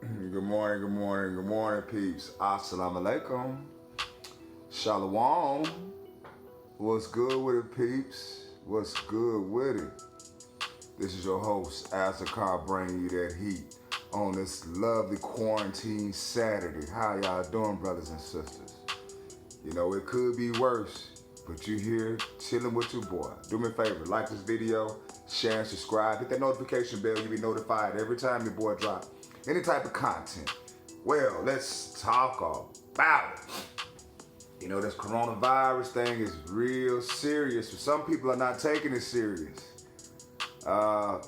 Good morning, good morning, good morning, peeps. Assalamu alaikum. Shalom. What's good with it, peeps? What's good with it? This is your host, Azakar, bringing you that heat on this lovely quarantine Saturday. How y'all doing, brothers and sisters? You know, it could be worse, but you here chilling with your boy. Do me a favor, like this video, share and subscribe. Hit that notification bell, you'll be notified every time your boy drop any type of content. Well, let's talk about it. You know, this coronavirus thing is real serious. Some people are not taking it serious. I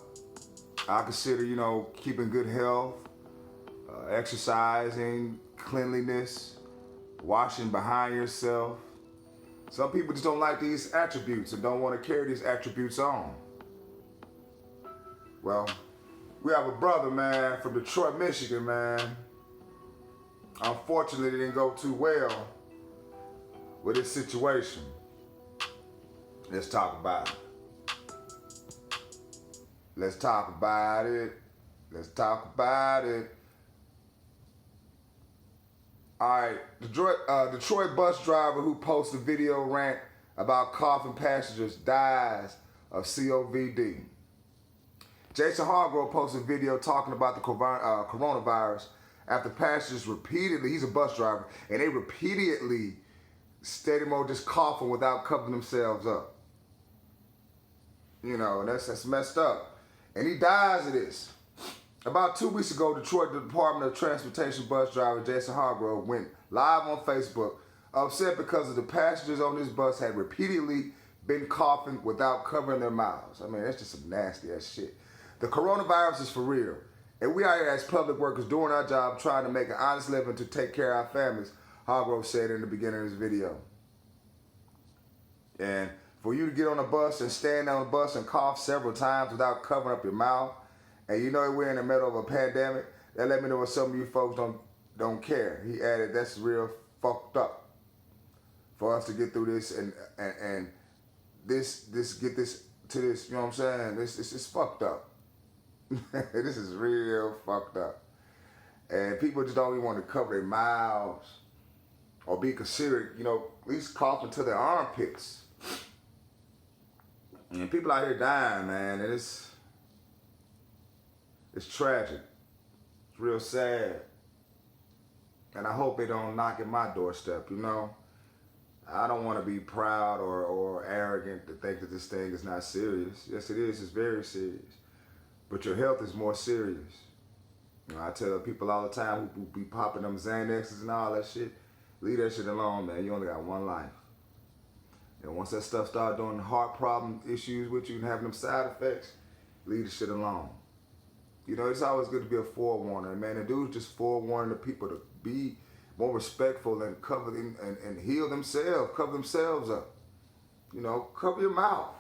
consider, keeping good health, exercising, cleanliness, washing behind yourself. Some people just don't like these attributes and don't want to carry these attributes on. Well, we have a brother, man, from Detroit, Michigan, man. Unfortunately, it didn't go too well with this situation. Let's talk about it. Let's talk about it. Let's talk about it. All right, Detroit bus driver who posted a video rant about coughing passengers dies of COVID. Jason Harvegrove posted a video talking about the coronavirus after passengers repeatedly, he's a bus driver, and they repeatedly steady mo just coughing without covering themselves up. You know, that's messed up. And he dies of this. About 2 weeks ago, Detroit Department of Transportation bus driver Jason Harvegrove went live on Facebook, upset because of the passengers on this bus had repeatedly been coughing without covering their mouths. I mean, that's just some nasty ass shit. The coronavirus is for real, and we are here as public workers doing our job, trying to make an honest living to take care of our families, Hargrove said in the beginning of his video. And for you to get on a bus and stand on a bus and cough several times without covering up your mouth, and you know we're in the middle of a pandemic, that let me know what some of you folks don't care. He added, that's real fucked up for us to get through this and this get this to this, you know what I'm saying? This is fucked up. This is real fucked up. And people just don't even want to cover their mouths or be considered, at least coughing to their armpits. And people out here dying, man, and it's tragic. It's real sad. And I hope they don't knock at my doorstep, I don't want to be proud or arrogant to think that this thing is not serious. Yes, it is. It's very serious. But your health is more serious. I tell people all the time who be popping them Xanaxes and all that shit, leave that shit alone, man. You only got one life. And once that stuff start doing heart problem issues with you and having them side effects, leave the shit alone. It's always good to be a forewarner. And man, the dude's just forewarning the people to be more respectful and cover them and heal themselves, cover themselves up. Cover your mouth.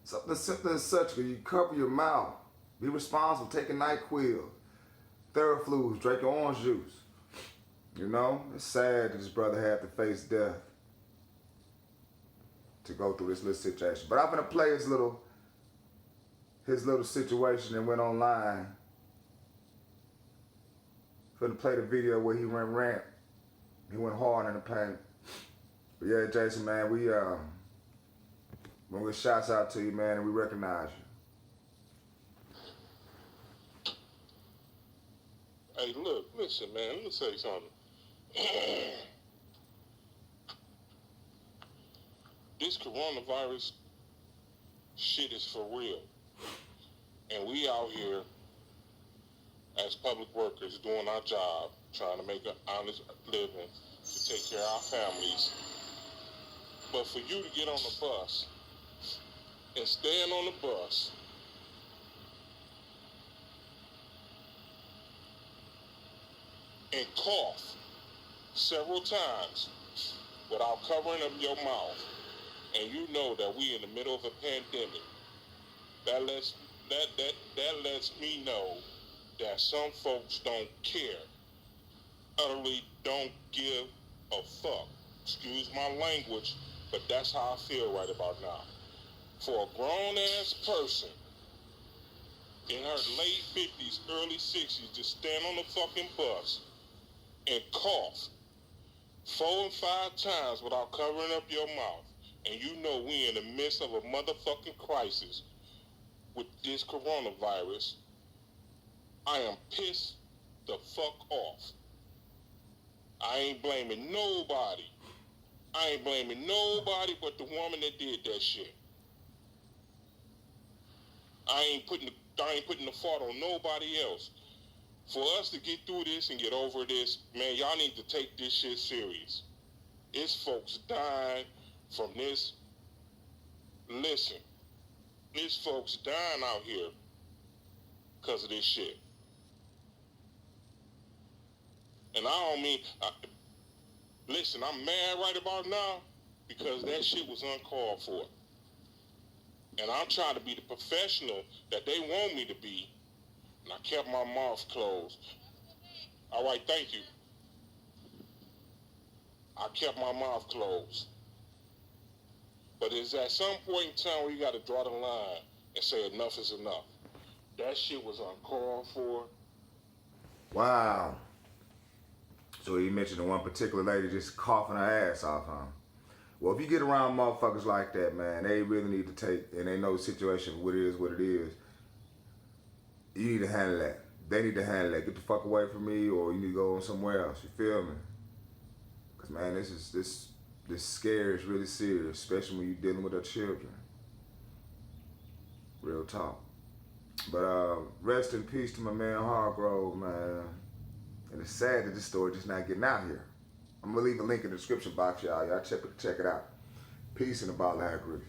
Something as simple as such, when you cover your mouth, be responsible, take a NyQuil, Theraflus, drink your orange juice. It's sad that this brother had to face death to go through this little situation. But I'm gonna play his little situation that went online. I'm gonna play the video where he went rant. He went hard in the paint. But yeah, Jason, man, we shouts out to you, man, and we recognize you. Hey, look, listen, man, let me tell you something. This coronavirus shit is for real. And we out here as public workers doing our job, trying to make an honest living to take care of our families. But for you to get on the bus and stand on the bus and cough several times without covering up your mouth, and you know that we in the middle of a pandemic, that lets me know that some folks don't care, utterly don't give a fuck. Excuse my language, but that's how I feel right about now. For a grown-ass person in her late 50s, early 60s to stand on the fucking bus and cough 4 and 5 times without covering up your mouth, and you know we in the midst of a motherfucking crisis with this coronavirus, I am pissed the fuck off. I ain't blaming nobody. I ain't blaming nobody but the woman that did that shit. I ain't putting the fault on nobody else. For us to get through this and get over this, man, y'all need to take this shit serious. It's folks dying from this. Listen, there's folks dying out here because of this shit. And I don't mean, listen, I'm mad right about now because that shit was uncalled for. And I'm trying to be the professional that they want me to be, and I kept my mouth closed. All right, thank you. I kept my mouth closed. But it's at some point in time where you got to draw the line and say enough is enough. That shit was uncalled for. Wow. So you mentioned the one particular lady just coughing her ass off, huh? Well, if you get around motherfuckers like that, man, they really need to take, and they know the situation, what it is, you need to handle that. They need to handle that. Get the fuck away from me, or you need to go on somewhere else. You feel me? Because, man, this scare is really serious, especially when you're dealing with our children. Real talk. But rest in peace to my man Hargrove, man. And it's sad that this story just not getting out here. I'm gonna leave a link in the description box, y'all. Y'all check it out. Peace and about life, Grease.